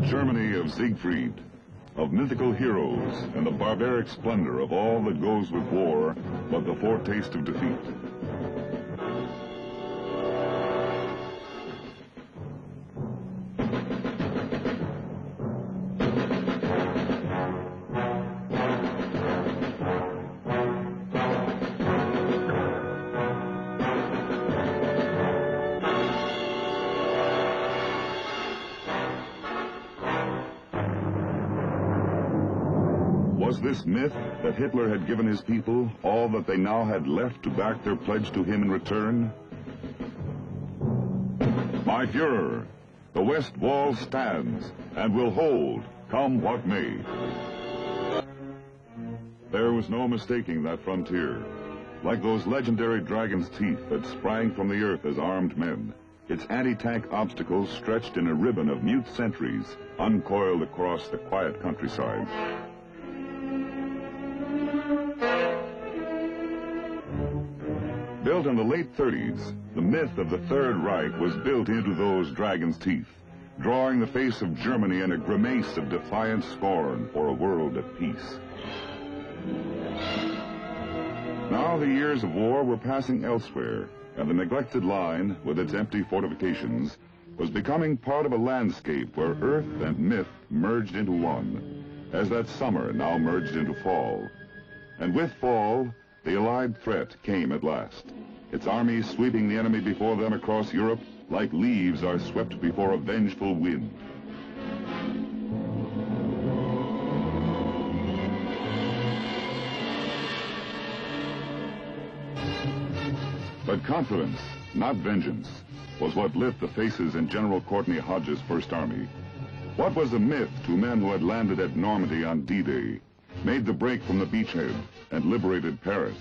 Germany of Siegfried, of mythical heroes and the barbaric splendor of all that goes with war, but the foretaste of defeat. Was this myth that Hitler had given his people all that they now had left to back their pledge to him in return? My Fuhrer, the West Wall stands and will hold, come what may. There was no mistaking that frontier. Like those legendary dragon's teeth that sprang from the earth as armed men, its anti-tank obstacles stretched in a ribbon of mute sentries, uncoiled across the quiet countryside. Built in the late 30s, the myth of the Third Reich was built into those dragon's teeth, drawing the face of Germany in a grimace of defiant scorn for a world at peace. Now the years of war were passing elsewhere, and the neglected line, with its empty fortifications, was becoming part of a landscape where earth and myth merged into one, as that summer now merged into fall. And with fall, the Allied threat came at last, its armies sweeping the enemy before them across Europe like leaves are swept before a vengeful wind. But confidence, not vengeance, was what lit the faces in General Courtney Hodges' First Army. What was a myth to men who had landed at Normandy on D-Day, made the break from the beachhead, and liberated Paris?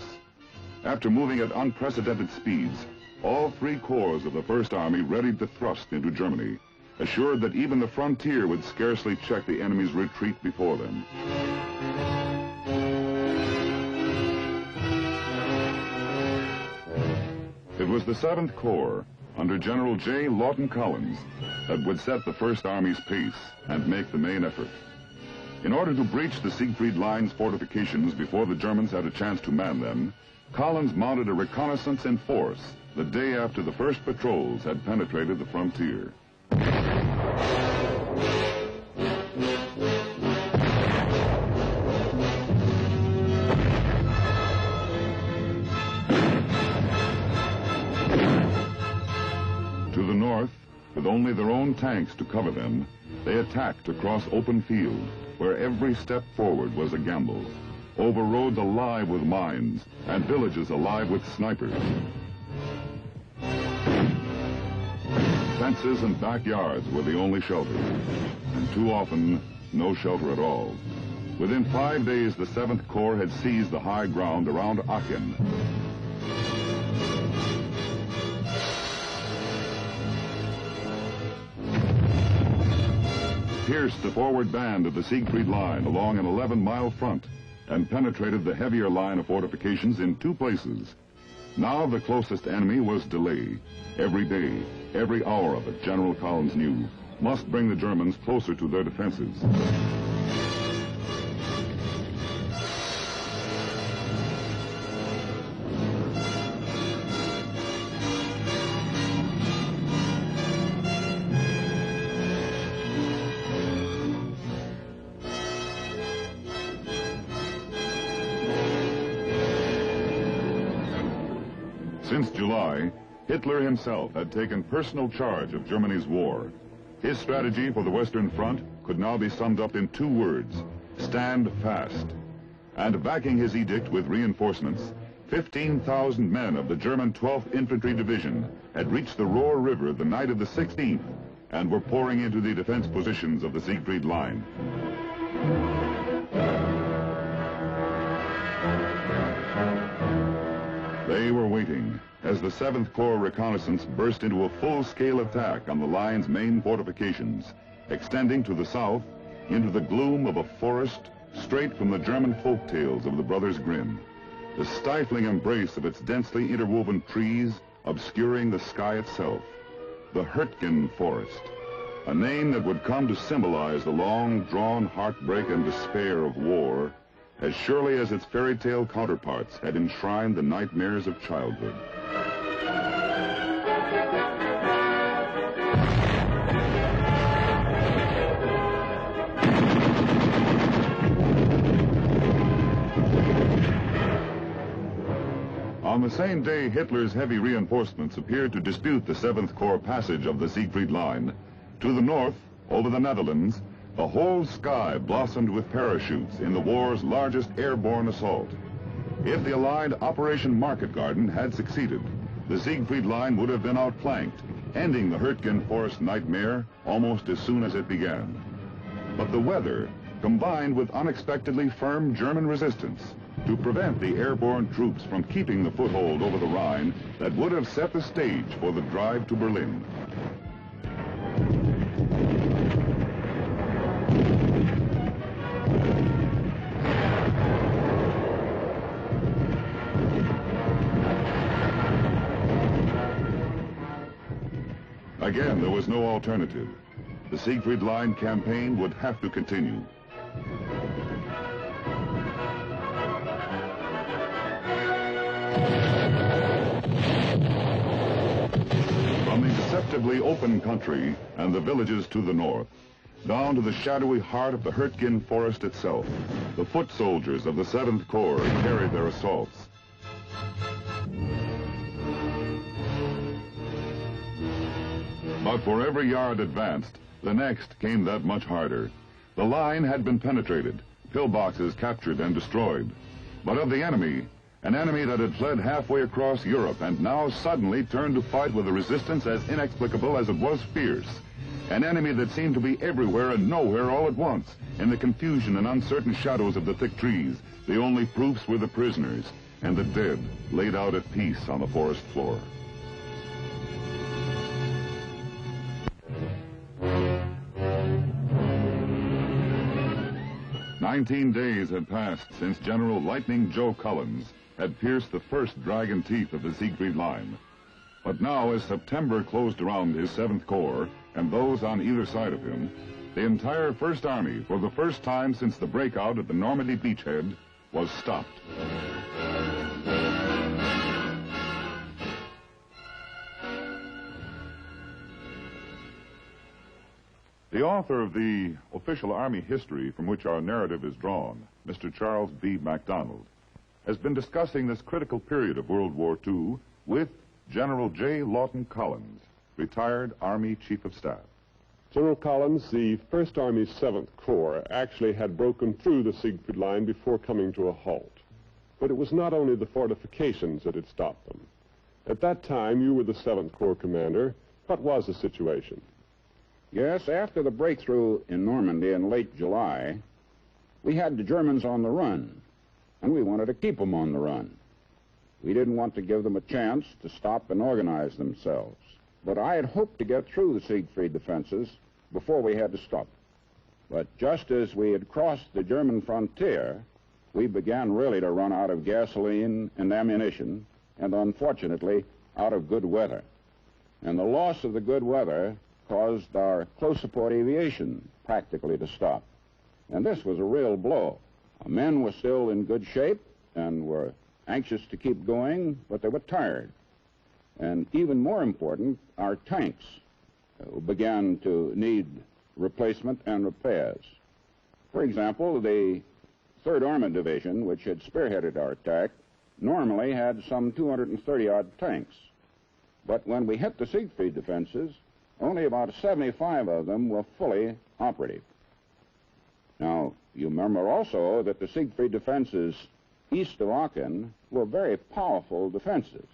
After moving at unprecedented speeds, all three corps of the First Army readied to thrust into Germany, assured that even the frontier would scarcely check the enemy's retreat before them. It was the 7th Corps, under General J. Lawton Collins, that would set the First Army's pace and make the main effort. In order to breach the Siegfried Line's fortifications before the Germans had a chance to man them, Collins mounted a reconnaissance in force the day after the first patrols had penetrated the frontier. To the north, with only their own tanks to cover them, they attacked across open field, where every step forward was a gamble, over roads alive with mines and villages alive with snipers. Fences and backyards were the only shelter, and too often, no shelter at all. Within 5 days, the 7th Corps had seized the high ground around Aachen. Pierced the forward band of the Siegfried Line along an 11-mile front and penetrated the heavier line of fortifications in 2 places. Now the closest enemy was delay. Every day, every hour of it, General Collins knew, must bring the Germans closer to their defenses. Since July, Hitler himself had taken personal charge of Germany's war. His strategy for the Western Front could now be summed up in 2 words: stand fast. And backing his edict with reinforcements, 15,000 men of the German 12th Infantry Division had reached the Rohr River the night of the 16th and were pouring into the defense positions of the Siegfried Line. They were waiting as the 7th Corps reconnaissance burst into a full-scale attack on the line's main fortifications, extending to the south into the gloom of a forest straight from the German folk tales of the Brothers Grimm, the stifling embrace of its densely interwoven trees obscuring the sky itself, the Hurtgen forest, a name that would come to symbolize the long-drawn heartbreak and despair of war as surely as its fairy tale counterparts had enshrined the nightmares of childhood. On the same day, Hitler's heavy reinforcements appeared to dispute the 7th Corps passage of the Siegfried Line. To the north, over the Netherlands, the whole sky blossomed with parachutes in the war's largest airborne assault. If the Allied Operation Market Garden had succeeded, the Siegfried Line would have been outflanked, ending the Hurtgen Forest nightmare almost as soon as it began. But the weather, combined with unexpectedly firm German resistance, to prevent the airborne troops from keeping the foothold over the Rhine that would have set the stage for the drive to Berlin. Again, there was no alternative. The Siegfried Line campaign would have to continue. From the deceptively open country and the villages to the north, down to the shadowy heart of the Hurtgen Forest itself, the foot soldiers of the 7th Corps carried their assaults. But for every yard advanced, the next came that much harder. The line had been penetrated, pillboxes captured and destroyed. But of the enemy, an enemy that had fled halfway across Europe and now suddenly turned to fight with a resistance as inexplicable as it was fierce. An enemy that seemed to be everywhere and nowhere all at once. In the confusion and uncertain shadows of the thick trees, the only proofs were the prisoners and the dead laid out at peace on the forest floor. "19 days had passed since General Lightning Joe Collins had pierced the first dragon teeth of the Siegfried Line. But now, as September closed around his 7th Corps and those on either side of him, the entire First Army, for the first time since the breakout at the Normandy beachhead, was stopped. The author of the official Army history from which our narrative is drawn, Mr. Charles B. MacDonald, has been discussing this critical period of World War II with General J. Lawton Collins, retired Army Chief of Staff. General Collins, the First Army's 7th Corps actually had broken through the Siegfried Line before coming to a halt. But it was not only the fortifications that had stopped them. At that time, you were the 7th Corps commander. What was the situation? Yes, after the breakthrough in Normandy in late July, we had the Germans on the run, and we wanted to keep them on the run. We didn't want to give them a chance to stop and organize themselves. But I had hoped to get through the Siegfried defenses before we had to stop. But just as we had crossed the German frontier, we began really to run out of gasoline and ammunition, and unfortunately, out of good weather. And the loss of the good weather caused our close support aviation practically to stop. And this was a real blow. Our men were still in good shape and were anxious to keep going, but they were tired. And even more important, our tanks began to need replacement and repairs. For example, the 3rd Armored Division, which had spearheaded our attack, normally had some 230-odd tanks. But when we hit the Siegfried defenses, only about 75 of them were fully operative. Now, you remember also that the Siegfried defenses east of Aachen were very powerful defenses.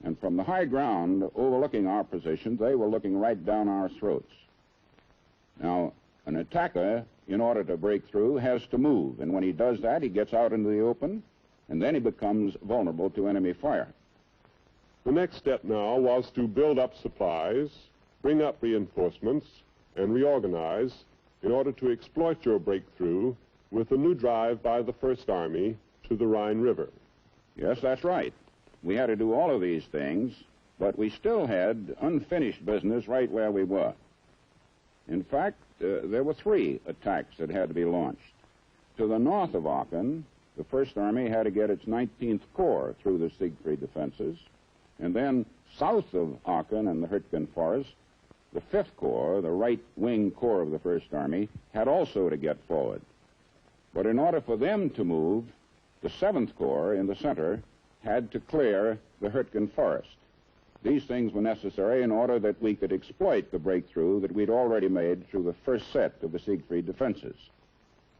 And from the high ground overlooking our position, they were looking right down our throats. Now, an attacker, in order to break through, has to move. And when he does that, he gets out into the open, and then he becomes vulnerable to enemy fire. The next step now was to build up supplies, bring up reinforcements, and reorganize in order to exploit your breakthrough with a new drive by the First Army to the Rhine River. Yes, that's right. We had to do all of these things, but we still had unfinished business right where we were. In fact, there were 3 attacks that had to be launched. To the north of Aachen, the First Army had to get its 19th Corps through the Siegfried defenses. And then south of Aachen and the Hürtgen Forest, the 5th Corps, the right-wing corps of the First Army, had also to get forward. But in order for them to move, the 7th Corps in the center had to clear the Hürtgen Forest. These things were necessary in order that we could exploit the breakthrough that we'd already made through the first set of the Siegfried defenses.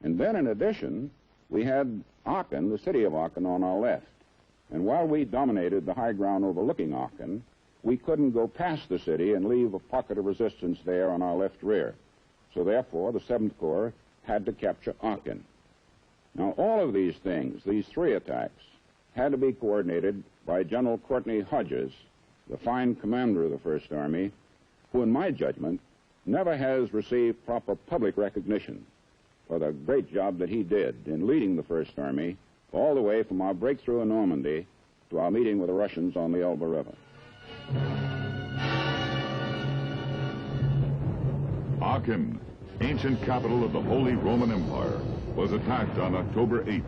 And then, in addition, we had Aachen, the city of Aachen, on our left. And while we dominated the high ground overlooking Aachen, we couldn't go past the city and leave a pocket of resistance there on our left rear. So therefore, the 7th Corps had to capture Aachen. Now, all of these things, these 3 attacks, had to be coordinated by General Courtney Hodges, the fine commander of the First Army, who, in my judgment, never has received proper public recognition for the great job that he did in leading the First Army all the way from our breakthrough in Normandy to our meeting with the Russians on the Elbe River. Aachen, ancient capital of the Holy Roman Empire, was attacked on October 8th.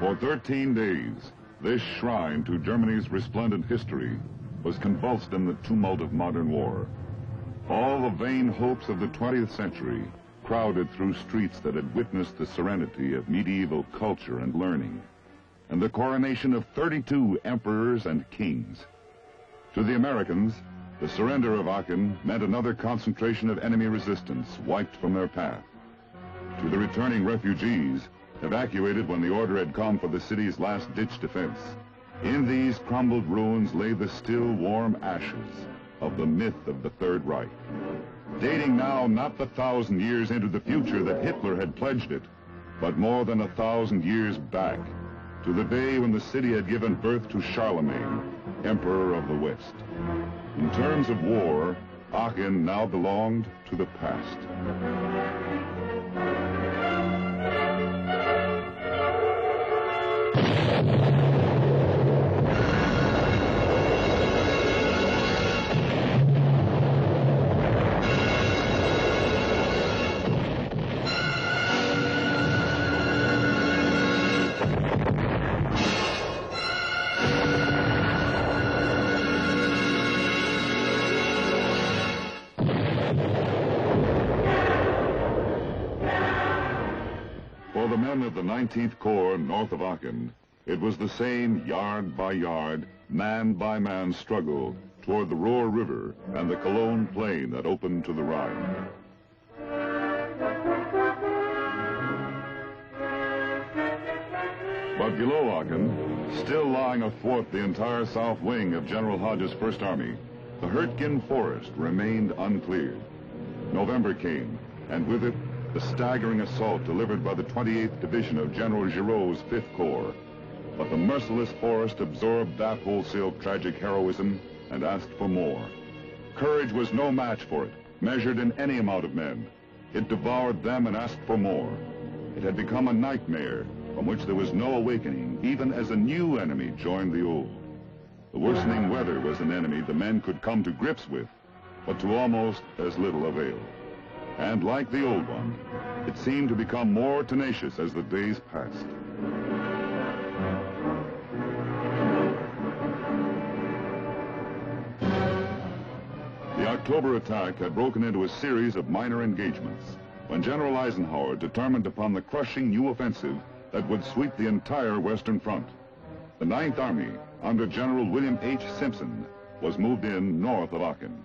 For 13 days, this shrine to Germany's resplendent history was convulsed in the tumult of modern war. All the vain hopes of the 20th century crowded through streets that had witnessed the serenity of medieval culture and learning, and the coronation of 32 emperors and kings. To the Americans, the surrender of Aachen meant another concentration of enemy resistance wiped from their path. To the returning refugees, evacuated when the order had come for the city's last-ditch defense, in these crumbled ruins lay the still warm ashes of the myth of the Third Reich, dating now not the 1,000 years into the future that Hitler had pledged it, but more than 1,000 years back, to the day when the city had given birth to Charlemagne, Emperor of the West. In terms of war, Aachen now belonged to the past. For the men of the 19th Corps north of Aachen, it was the same yard-by-yard, man-by-man struggle toward the Ruhr River and the Cologne Plain that opened to the Rhine. But below Aachen, still lying athwart the entire south wing of General Hodges' First Army, the Hürtgen Forest remained uncleared. November came, and with it, the staggering assault delivered by the 28th Division of General Giraud's 5th Corps. But the merciless forest absorbed that wholesale tragic heroism and asked for more. Courage was no match for it, measured in any amount of men. It devoured them and asked for more. It had become a nightmare from which there was no awakening, even as a new enemy joined the old. The worsening weather was an enemy the men could come to grips with, but to almost as little avail. And like the old one, it seemed to become more tenacious as the days passed. The October attack had broken into a series of minor engagements when General Eisenhower determined upon the crushing new offensive that would sweep the entire Western Front. The Ninth Army, under General William H. Simpson, was moved in north of Aachen.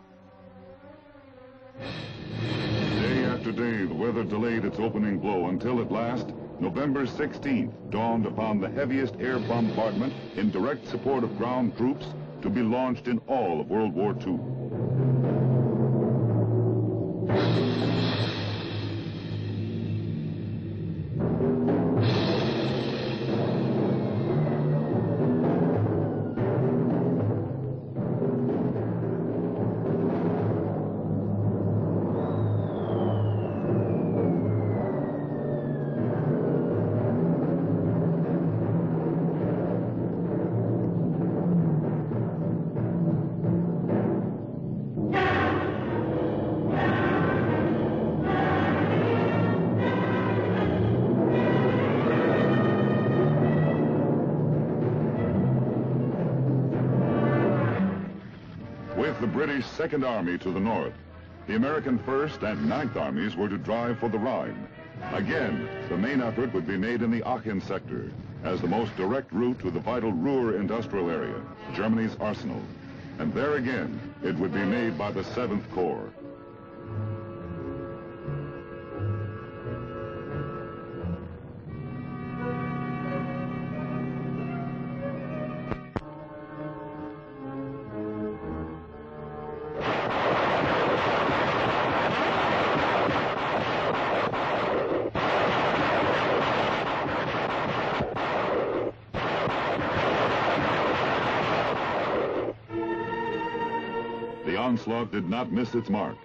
weather delayed its opening blow until at last, November 16th dawned upon the heaviest air bombardment in direct support of ground troops to be launched in all of World War II. The British Second Army to the north, the American First and Ninth Armies were to drive for the Rhine. Again, the main effort would be made in the Aachen sector, as the most direct route to the vital Ruhr industrial area, Germany's arsenal. And there again, it would be made by the 7th Corps. The onslaught did not miss its mark.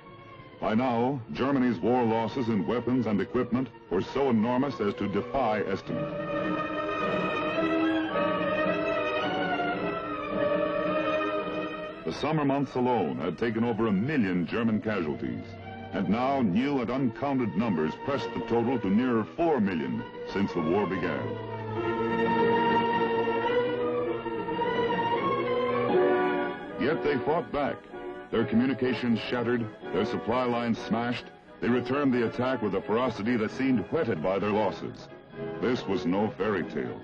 By now, Germany's war losses in weapons and equipment were so enormous as to defy estimate. The summer months alone had taken over 1 million German casualties, and now new and uncounted numbers pressed the total to nearer 4 million since the war began. Yet they fought back. Their communications shattered, their supply lines smashed. They returned the attack with a ferocity that seemed whetted by their losses. This was no fairy tale.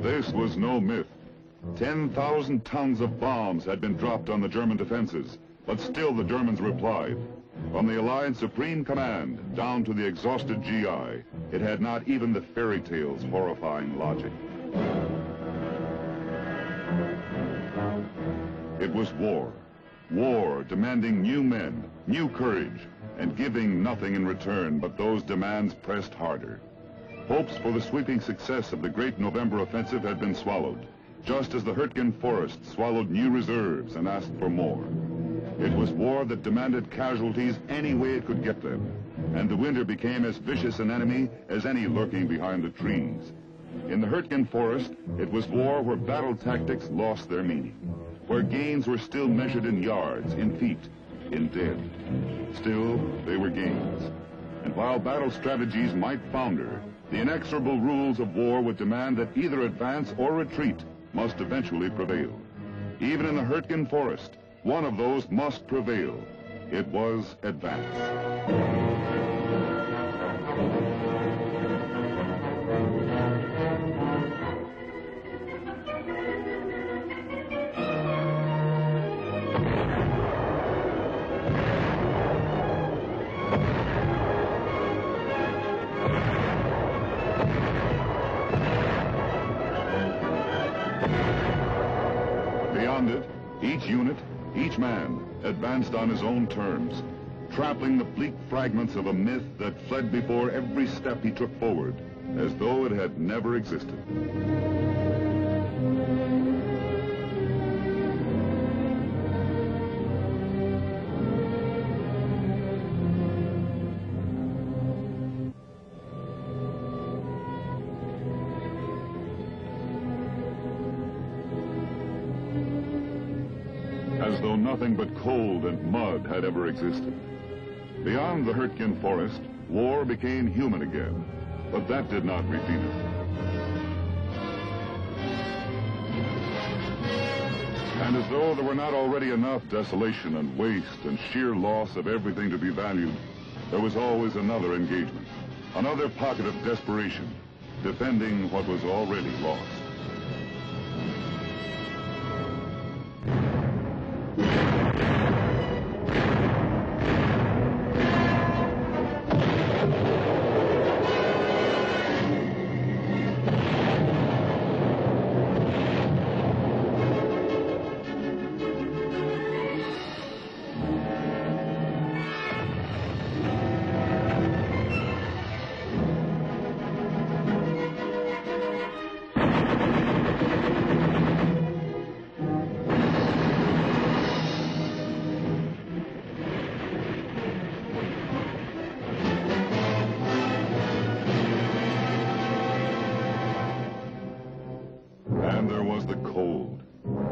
This was no myth. 10,000 tons of bombs had been dropped on the German defenses, but still the Germans replied. From the Allied Supreme Command down to the exhausted GI, it had not even the fairy tale's horrifying logic. It was war. War demanding new men, new courage, and giving nothing in return, but those demands pressed harder. Hopes for the sweeping success of the great November offensive had been swallowed, just as the Hürtgen Forest swallowed new reserves and asked for more. It was war that demanded casualties any way it could get them, and the winter became as vicious an enemy as any lurking behind the trees. In the Hürtgen Forest, it was war where battle tactics lost their meaning, where gains were still measured in yards, in feet, in dead. Still, they were gains. And while battle strategies might founder, the inexorable rules of war would demand that either advance or retreat must eventually prevail. Even in the Hürtgen Forest, one of those must prevail. It was advance. Beyond it, each unit, each man advanced on his own terms, trampling the bleak fragments of a myth that fled before every step he took forward, as though it had never existed. as though nothing but cold and mud had ever existed. Beyond the Hurtgen forest, war became human again, but that did not repeat it. And as though there were not already enough desolation and waste and sheer loss of everything to be valued, there was always another engagement, another pocket of desperation, defending what was already lost.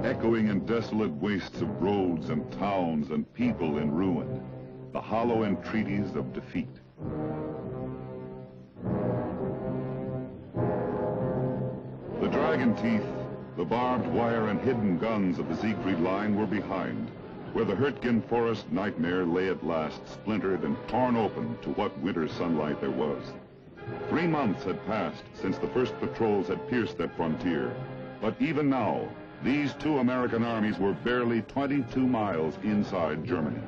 Echoing in desolate wastes of roads and towns and people in ruin, the hollow entreaties of defeat. The dragon teeth, the barbed wire and hidden guns of the Siegfried line were behind, where the Hurtgen forest nightmare lay at last, splintered and torn open to what winter sunlight there was. 3 months had passed since the first patrols had pierced that frontier, but even now, these two American armies were barely 22 miles inside Germany.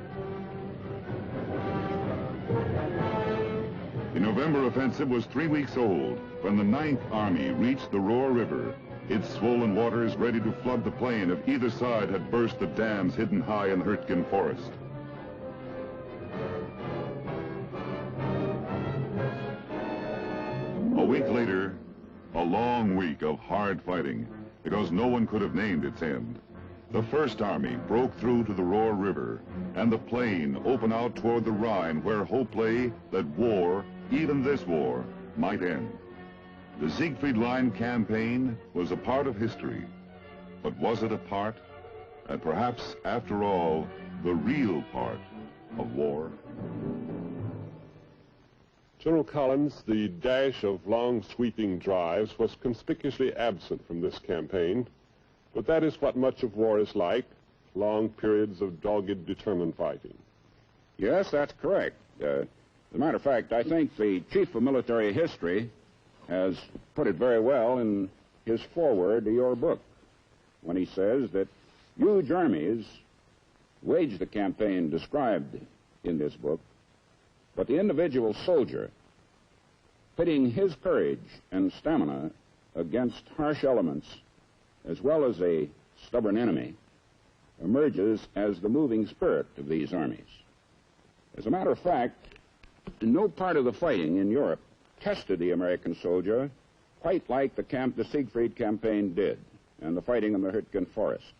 The November offensive was 3 weeks old when the 9th Army reached the Roer River, its swollen waters ready to flood the plain if either side had burst the dams hidden high in the Hurtgen forest. A week later, a long week of hard fighting, because no one could have named its end. The First Army broke through to the Roer River, and the plain opened out toward the Rhine, where hope lay that war, even this war, might end. The Siegfried Line campaign was a part of history, but was it a part, and perhaps, after all, the real part of war? General Collins, the dash of long sweeping drives was conspicuously absent from this campaign, but that is what much of war is like, long periods of dogged, determined fighting. Yes, that's correct. As a matter of fact, I think the Chief of Military History has put it very well in his foreword to your book, when he says that huge armies waged the campaign described in this book, but the individual soldier, pitting his courage and stamina against harsh elements as well as a stubborn enemy, emerges as the moving spirit of these armies. As a matter of fact, no part of the fighting in Europe tested the American soldier quite like the Siegfried campaign did, and the fighting in the Hurtgen forest.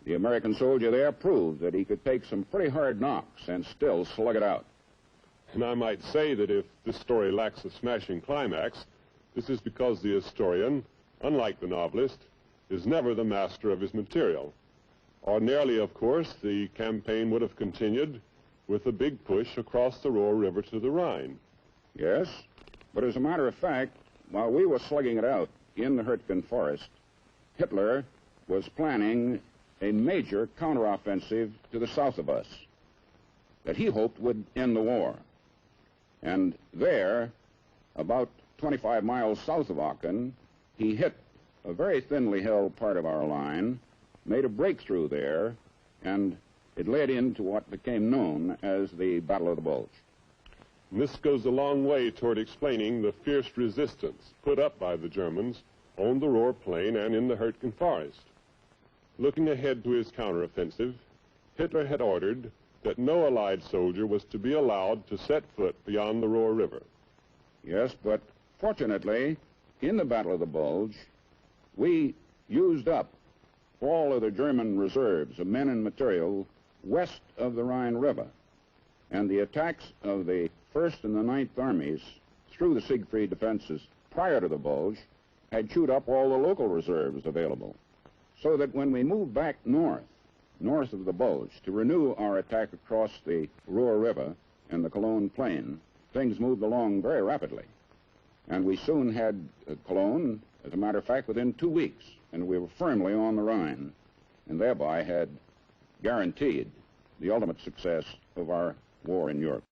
The American soldier there proved that he could take some pretty hard knocks and still slug it out. And I might say that if this story lacks a smashing climax, this is because the historian, unlike the novelist, is never the master of his material. Ordinarily, of course, the campaign would have continued with a big push across the Roer River to the Rhine. Yes, but as a matter of fact, while we were slugging it out in the Hurtgen forest, Hitler was planning a major counteroffensive to the south of us that he hoped would end the war. And there, about 25 miles south of Aachen, he hit a very thinly held part of our line, made a breakthrough there, and it led into what became known as the Battle of the Bulge. And this goes a long way toward explaining the fierce resistance put up by the Germans on the Ruhr Plain and in the Hurtgen forest. Looking ahead to his counteroffensive, Hitler had ordered that no Allied soldier was to be allowed to set foot beyond the Ruhr River. Yes, but fortunately, in the Battle of the Bulge, we used up all of the German reserves of men and material west of the Rhine River, and the attacks of the First and the Ninth Armies through the Siegfried defenses prior to the Bulge had chewed up all the local reserves available, so that when we moved back north north of the Bulge to renew our attack across the Ruhr River and the Cologne Plain, things moved along very rapidly. And we soon had Cologne, as a matter of fact, within 2 weeks, and we were firmly on the Rhine, and thereby had guaranteed the ultimate success of our war in Europe.